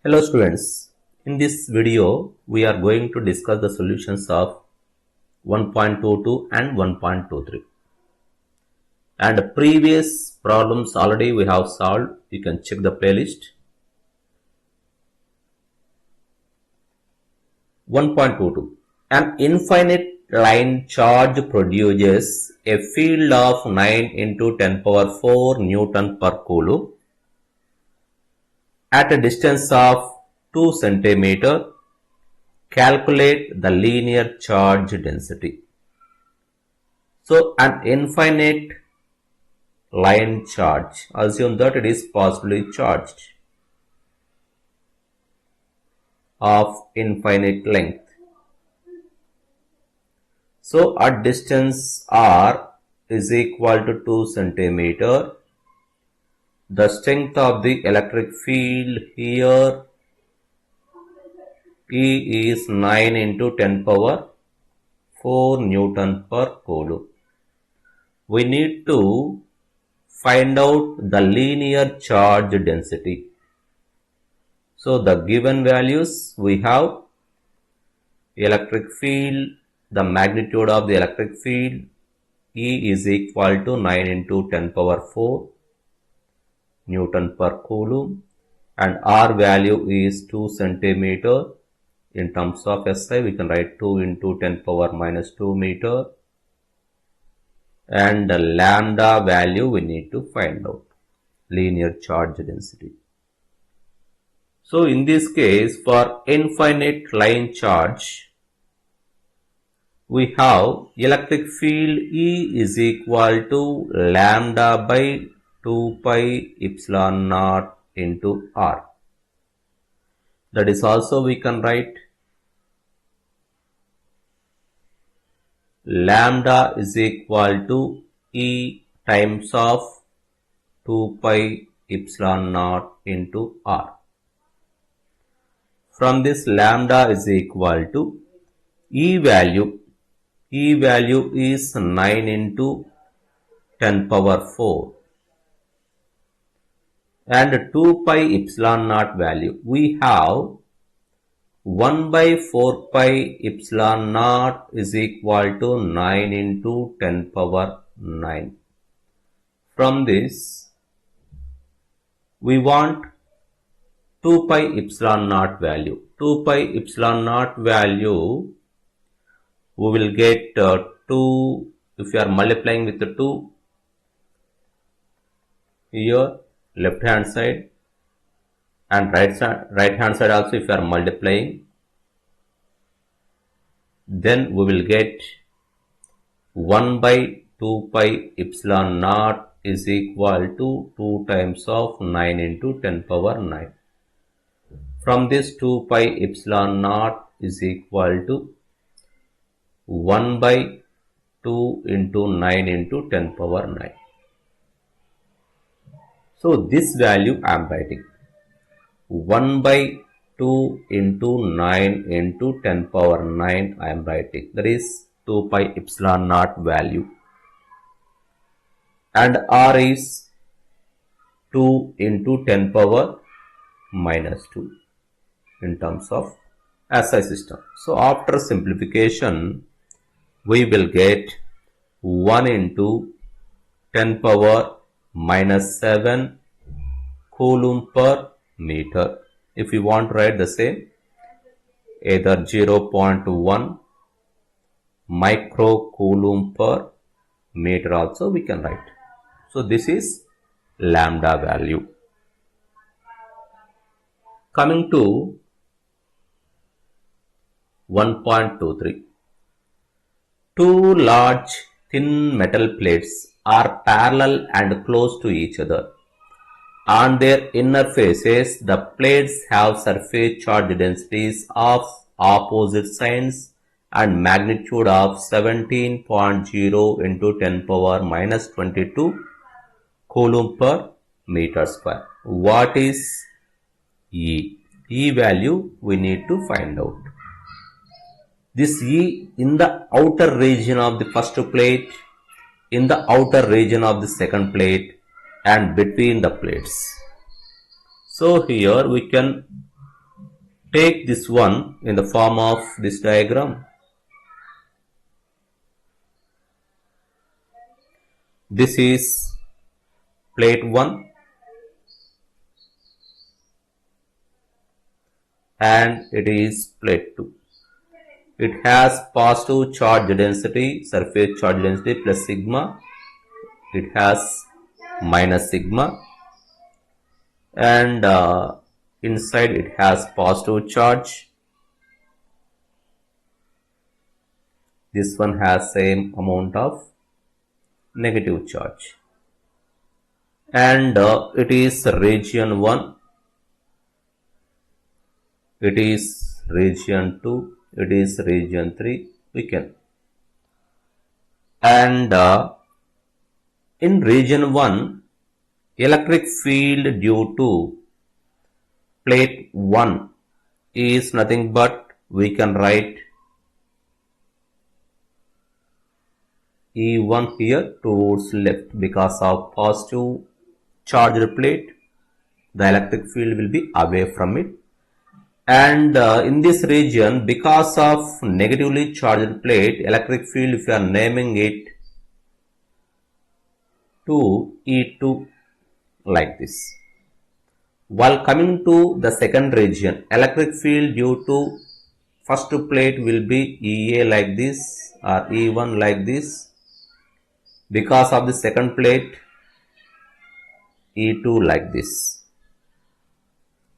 Hello students, in this video we are going to discuss the solutions of 1.22 and 1.23 and previous problems already we have solved. You can check the playlist. 1.22. An infinite line charge produces a field of 9 into 10 power 4 Newton per coulomb at a distance of 2 centimeter. Calculate the linear charge density. So an infinite line charge, assume that it is positively charged of infinite length. So at distance r is equal to 2 centimeter. The strength of the electric field here E is 9 into 10 power 4 Newton per coulomb. We need to find out the linear charge density. So the given values we have electric field, the magnitude of the electric field E is equal to 9 into 10 power 4 Newton per coulomb and R value is 2 centimeter. In terms of SI, we can write 2 into 10 power minus 2 meter. And the lambda value we need to find out. Linear charge density. So in this case, for infinite line charge, we have electric field E is equal to lambda by 2 pi epsilon naught into R. That is also we can write lambda is equal to E times of 2 pi epsilon naught into R. From this lambda is equal to E value is 9 into 10 power 4 and 2 pi epsilon naught value we have 1 by 4 pi epsilon naught is equal to 9 into 10 power 9. From this, we want 2 pi epsilon naught value. 2 pi epsilon naught value, we will get 2, if you are multiplying with the 2, here left hand side, and right hand side also if you are multiplying, then we will get 1 by 2 pi epsilon naught is equal to 2 times of 9 into 10 power 9. From this 2 pi epsilon naught is equal to 1 by 2 into 9 into 10 power 9. So this value I am writing. 1 by 2 into 9 into 10 power 9 I am writing. That is 2 pi epsilon naught value. And R is 2 into 10 power minus 2 in terms of SI system. So after simplification, we will get 1 into 10 power minus 7 coulomb per meter. If you want to write the same, either 0.1 micro coulomb per meter also we can write. So this is lambda value. Coming to 1.23. Two large thin metal plates are parallel and close to each other. On their inner faces, the plates have surface charge densities of opposite signs and magnitude of 17.0 into 10 power minus 22 coulomb per meter square. What is E? E value we need to find out. This E in the outer region of the first plate, in the outer region of the second plate, and between the plates. So here we can Take this one in the form of this diagram. This is plate 1 and it is plate 2. It has positive charge density, surface charge density plus sigma. It has minus sigma, and inside it has positive charge. This one has same amount of negative charge, and it is region 1, it is region 2, it is region 3, we can. And in region 1, electric field due to plate 1 is nothing but we can write E1 here towards left because of positive charged plate. The electric field will be away from it. And in this region, because of negatively charged plate, electric field, if you are naming it to E2 like this. While coming to the second region, electric field due to first plate will be EA like this or E1 like this. Because of the second plate, E2 like this.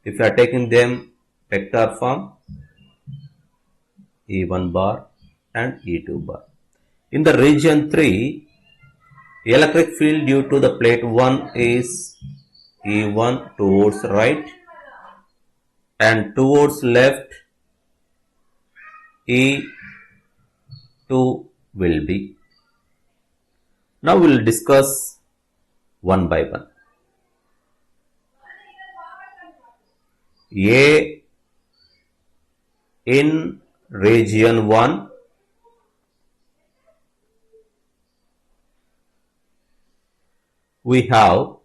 If you are taking them vector form, E1 bar and E2 bar. In the region 3, electric field due to the plate 1 is E1 towards right and towards left E2 will be. Now we will discuss one by one. A in region 1, we have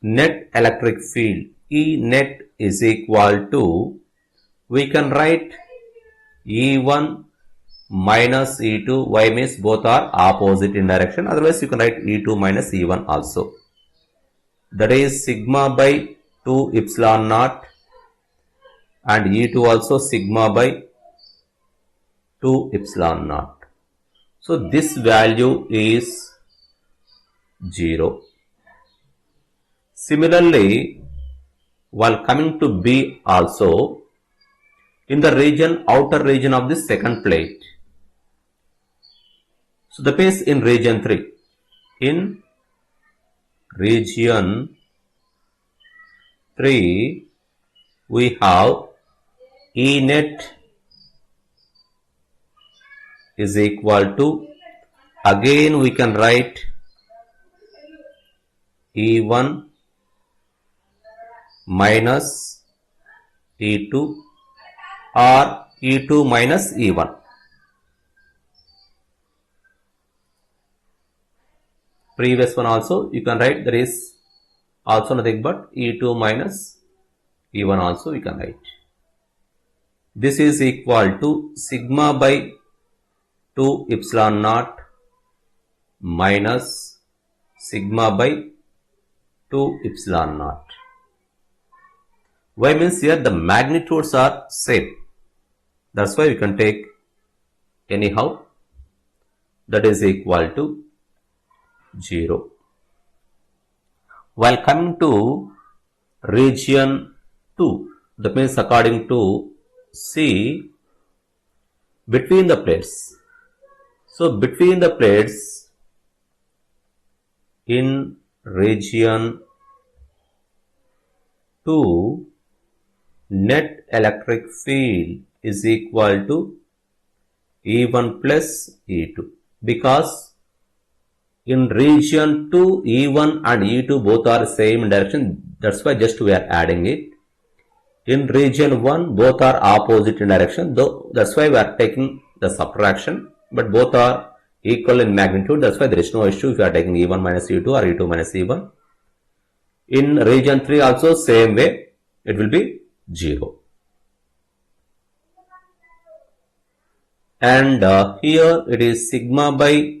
net electric field E net is equal to, we can write E1 minus E2, Y means both are opposite in direction, otherwise you can write E2 minus E1 also. That is sigma by 2 epsilon naught and E2 also sigma by 2 epsilon naught. So this value is 0. Similarly, while coming to B also, in the region, outer region of the second plate. So the base in region 3. In region 3, we have E net is equal to, again we can write E1 minus E2 or E2 minus E1. Previous one also you can write, there is also nothing but E2 minus E1 also you can write. This is equal to sigma by 2 epsilon naught minus sigma by 2 epsilon naught. Why means here the magnitudes are same. That's why we can take anyhow. That is equal to 0. While coming to region 2, that means according to C, between the plates. So between the plates in region 2, net electric field is equal to E1 plus E2, because in region 2 E1 and E2 both are same direction, that's why just we are adding it. In region 1 both are opposite in direction, though that's why we are taking the subtraction, but both are equal in magnitude, that's why there is no issue if you are taking E1 minus E2 or E2 minus E1. In region 3 also same way, it will be 0. And here it is sigma by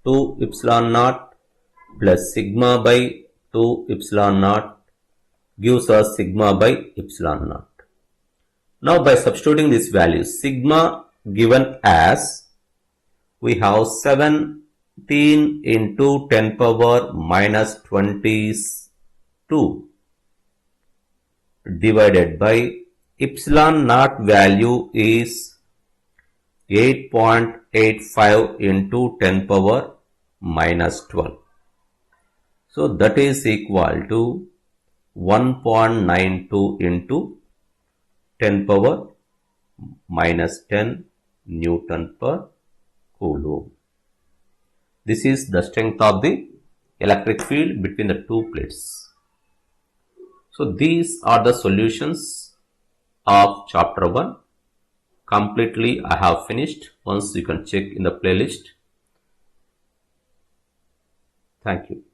2 epsilon naught plus sigma by 2 epsilon naught gives us sigma by epsilon naught. Now by substituting this value, sigma given as, we have 17 into 10 power minus 22 divided by epsilon naught value is 8.85 into 10 power minus 12. So that is equal to 1.92 into 10 power minus 10 Newton per Coulomb. This is the strength of the electric field between the two plates. So these are the solutions of chapter 1. Completely I have finished. Once you can check in the playlist. Thank you.